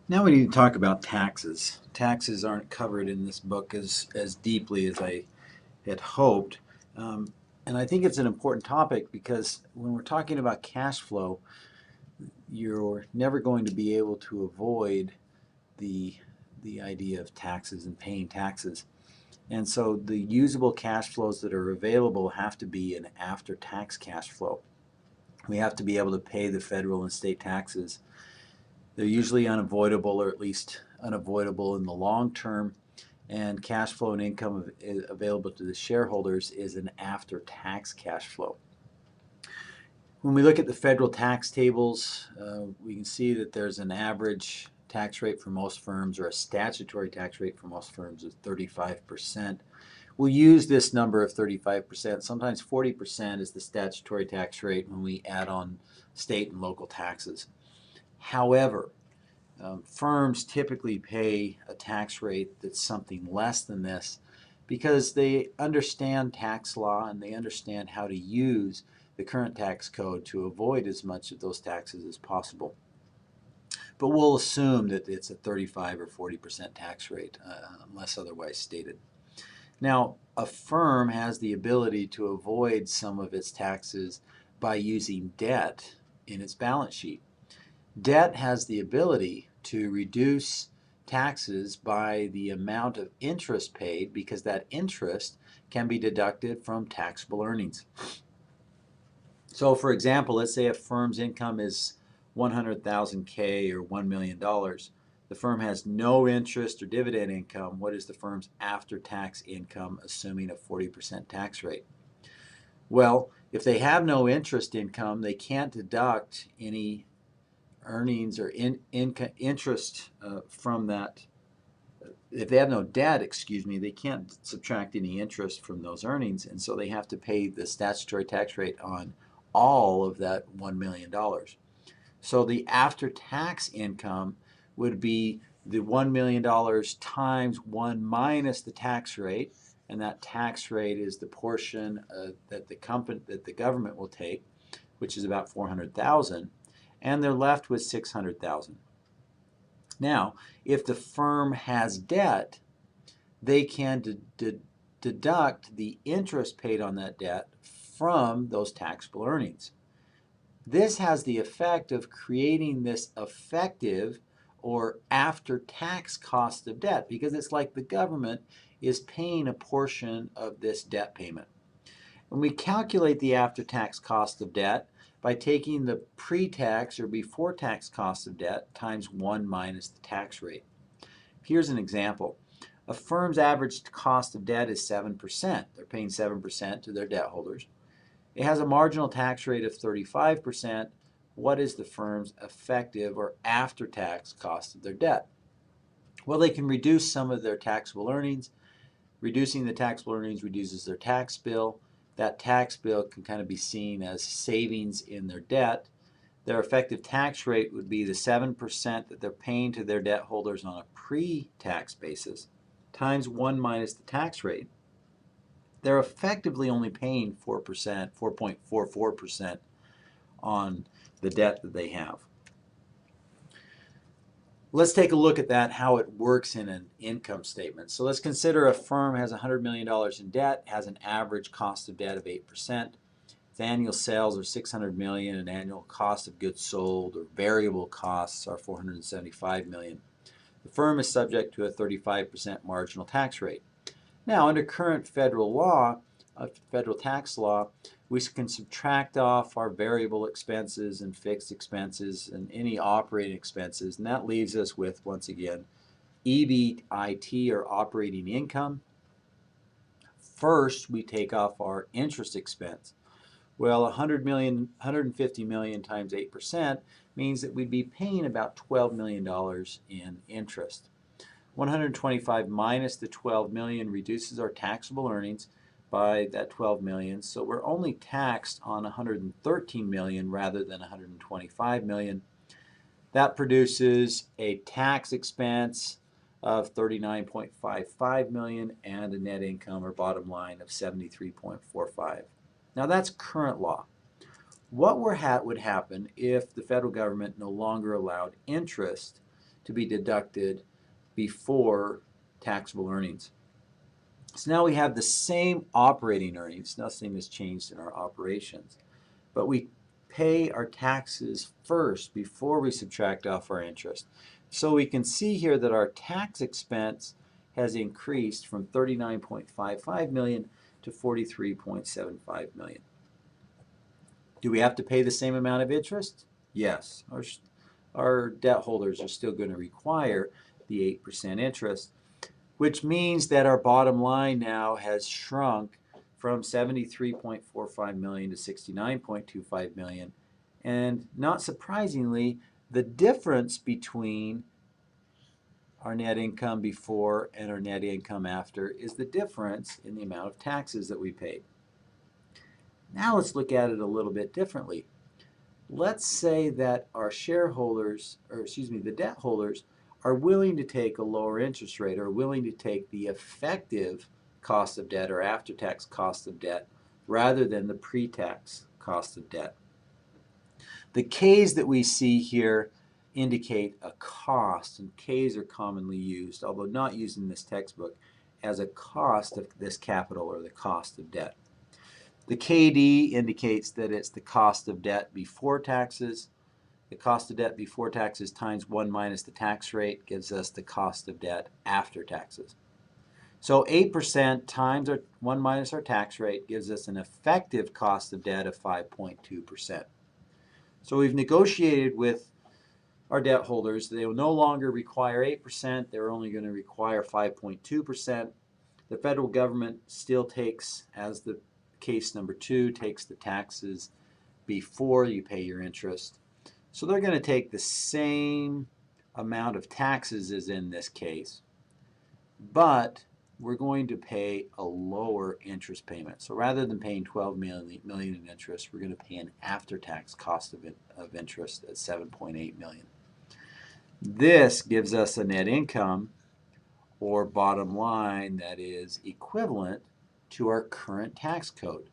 Now we need to talk about taxes. Taxes aren't covered in this book as deeply as I had hoped. Um, and I think it's an important topic because when we're talking about cash flow, you're never going to be able to avoid the, the idea of taxes and paying taxes. And so the usable cash flows that are available have to be an after tax cash flow. We have to be able to pay the federal and state taxes. They're usually unavoidable, or at least unavoidable in the long term, and cash flow and income available to the shareholders is an after tax cash flow. When we look at the federal tax tables, we can see that there's an average tax rate for most firms, or a statutory tax rate for most firms, of 35%. We'll use this number of 35%. Sometimes 40% is the statutory tax rate when we add on state and local taxes. However, firms typically pay a tax rate that's something less than this because they understand tax law and they understand how to use the current tax code to avoid as much of those taxes as possible. But we'll assume that it's a 35 or 40% tax rate unless otherwise stated. Now, a firm has the ability to avoid some of its taxes by using debt in its balance sheet. Debt has the ability to reduce taxes by the amount of interest paid because that interest can be deducted from taxable earnings. So, for example, let's say a firm's income is 100,000 K or $1 million. The firm has no interest or dividend income. What is the firm's after tax income, assuming a 40% tax rate? Well, if they have no interest income, they can't deduct any earnings or interest from that. If they have no debt, excuse me, they can't subtract any interest from those earnings, and so they have to pay the statutory tax rate on all of that $1 million. So the after-tax income would be the $1 million times 1 minus the tax rate, and that tax rate is the portion that the government will take, which is about 400,000, and they're left with 600,000. Now, if the firm has debt, they can deduct the interest paid on that debt from those taxable earnings. This has the effect of creating this effective or after tax cost of debt because it's like the government is paying a portion of this debt payment. And we calculate the after tax cost of debt by taking the pre-tax or before tax cost of debt times 1 minus the tax rate. Here's an example. A firm's average cost of debt is 7%. They're paying 7% to their debt holders. It has a marginal tax rate of 35%. What is the firm's effective or after-tax cost of their debt? Well, they can reduce some of their taxable earnings. Reducing the taxable earnings reduces their tax bill. That tax bill can kind of be seen as savings in their debt. Their effective tax rate would be the 7% that they're paying to their debt holders on a pre-tax basis times 1 minus the tax rate. They're effectively only paying 4%, 4.44% on the debt that they have. Let's take a look at that, how it works in an income statement. So let's consider a firm has $100 million in debt, has an average cost of debt of 8%. Its annual sales are $600 million, and annual cost of goods sold or variable costs are $475 million. The firm is subject to a 35% marginal tax rate. Now, under current federal law, federal tax law, we can subtract off our variable expenses and fixed expenses and any operating expenses, and that leaves us with, once again, EBIT, or operating income. First, we take off our interest expense. Well, 100 million, 150 million times 8% means that we'd be paying about $12 million in interest. 125 minus the 12 million reduces our taxable earnings by that 12 million, so we're only taxed on 113 million rather than 125 million. That produces a tax expense of 39.55 million and a net income or bottom line of 73.45. Now that's current law. What would happen if the federal government no longer allowed interest to be deducted before taxable earnings. So now we have the same operating earnings. Nothing has changed in our operations. But we pay our taxes first before we subtract off our interest. So we can see here that our tax expense has increased from $39.55 million to $43.75 million. Do we have to pay the same amount of interest? Yes. Our debt holders are still going to require the 8% interest, which means that our bottom line now has shrunk from $73.45 million to $69.25 million. And not surprisingly, the difference between our net income before and our net income after is the difference in the amount of taxes that we paid. Now let's look at it a little bit differently. Let's say that our shareholders, the debt holders, are willing to take a lower interest rate, or willing to take the effective cost of debt or after-tax cost of debt rather than the pre-tax cost of debt. The K's that we see here indicate a cost, and K's are commonly used, although not used in this textbook, as a cost of this capital or the cost of debt. The KD indicates that it's the cost of debt before taxes. The cost of debt before taxes times 1 minus the tax rate gives us the cost of debt after taxes. So 8% times 1 minus our tax rate gives us an effective cost of debt of 5.2%. So we've negotiated with our debt holders. They will no longer require 8%. They're only going to require 5.2%. The federal government still takes, as the case number 2, takes the taxes before you pay your interest. So they're going to take the same amount of taxes as in this case, but we're going to pay a lower interest payment. So rather than paying $12 million in interest, we're going to pay an after-tax cost of interest at $7.8 million. This gives us a net income or bottom line that is equivalent to our current tax code.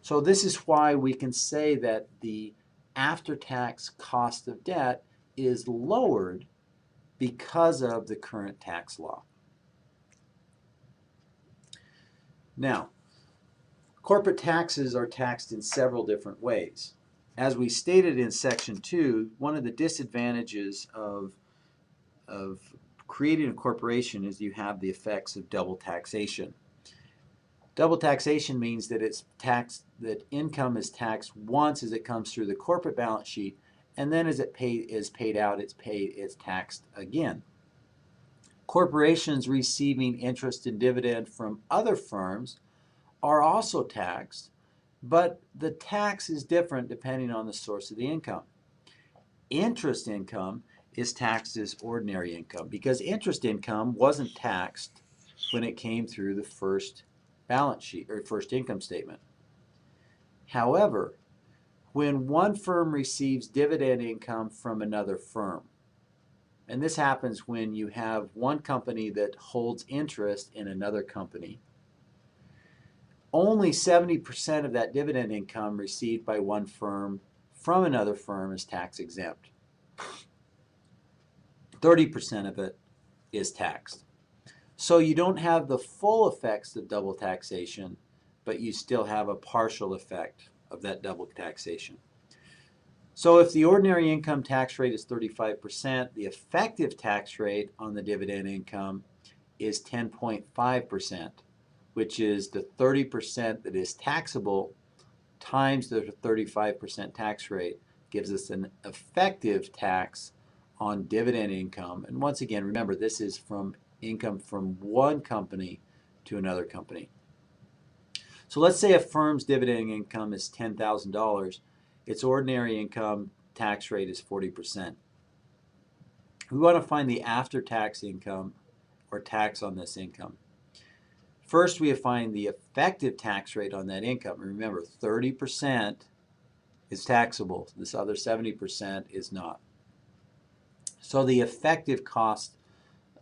So this is why we can say that the after-tax cost of debt is lowered because of the current tax law. Now, corporate taxes are taxed in several different ways. As we stated in Section 2, one of the disadvantages of creating a corporation is you have the effects of double taxation. Double taxation means that that income is taxed once as it comes through the corporate balance sheet, and then as it is paid out, it's taxed again. Corporations receiving interest and dividend from other firms are also taxed, but the tax is different depending on the source of the income. Interest income is taxed as ordinary income because interest income wasn't taxed when it came through the first balance sheet or first income statement. However, when one firm receives dividend income from another firm, and this happens when you have one company that holds interest in another company, only 70% of that dividend income received by one firm from another firm is tax exempt. 30% of it is taxed. So you don't have the full effects of double taxation, but you still have a partial effect of that double taxation. So if the ordinary income tax rate is 35%, the effective tax rate on the dividend income is 10.5%, which is the 30% that is taxable times the 35% tax rate gives us an effective tax on dividend income. And once again, remember, this is from income from one company to another company. So let's say a firm's dividend income is $10,000. Its ordinary income tax rate is 40%. We want to find the after-tax income or tax on this income. First, we find the effective tax rate on that income. Remember, 30% is taxable. This other 70% is not. So the effective cost,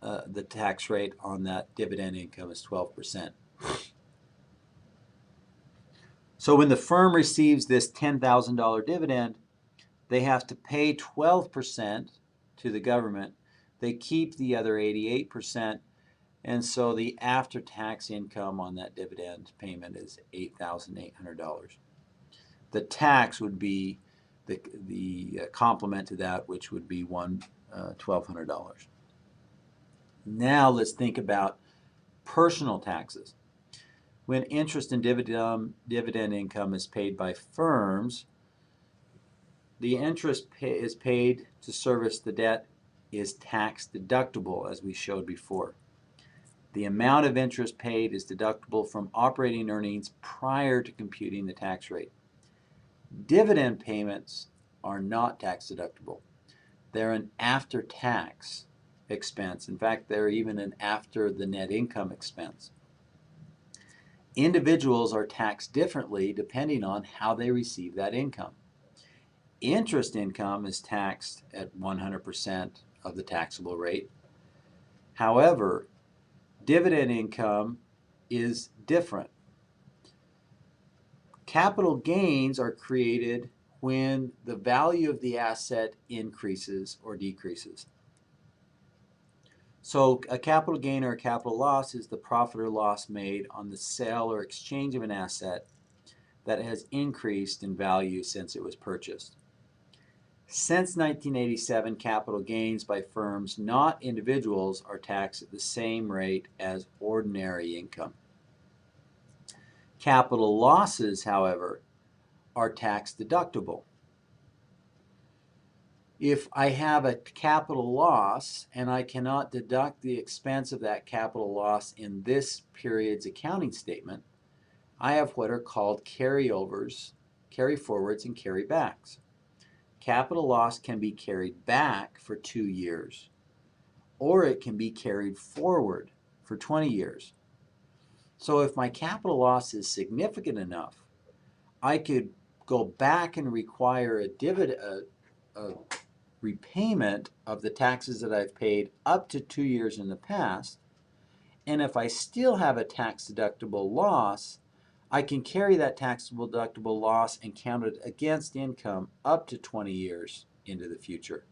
the tax rate on that dividend income is 12%. So when the firm receives this $10,000 dividend, they have to pay 12% to the government They keep the other 88%, and so the after-tax income on that dividend payment is $8,800. The tax would be the complement to that, which would be $1,200. Now let's think about personal taxes. When interest and dividend income is paid by firms, the interest is paid to service the debt is tax deductible, as we showed before. The amount of interest paid is deductible from operating earnings prior to computing the tax rate. Dividend payments are not tax deductible. They're an after-tax expense. In fact, they're even an after the net income expense. Individuals are taxed differently depending on how they receive that income. Interest income is taxed at 100% of the taxable rate. However, dividend income is different. Capital gains are created when the value of the asset increases or decreases. So a capital gain or a capital loss is the profit or loss made on the sale or exchange of an asset that has increased in value since it was purchased. Since 1987, capital gains by firms, not individuals, are taxed at the same rate as ordinary income. Capital losses, however, are tax deductible. If I have a capital loss and I cannot deduct the expense of that capital loss in this period's accounting statement, I have what are called carryovers, carry forwards, and carry backs. Capital loss can be carried back for 2 years, or it can be carried forward for 20 years. So if my capital loss is significant enough, I could go back and require a repayment of the taxes that I've paid up to 2 years in the past. And if I still have a tax deductible loss, I can carry that tax deductible loss and count it against income up to 20 years into the future.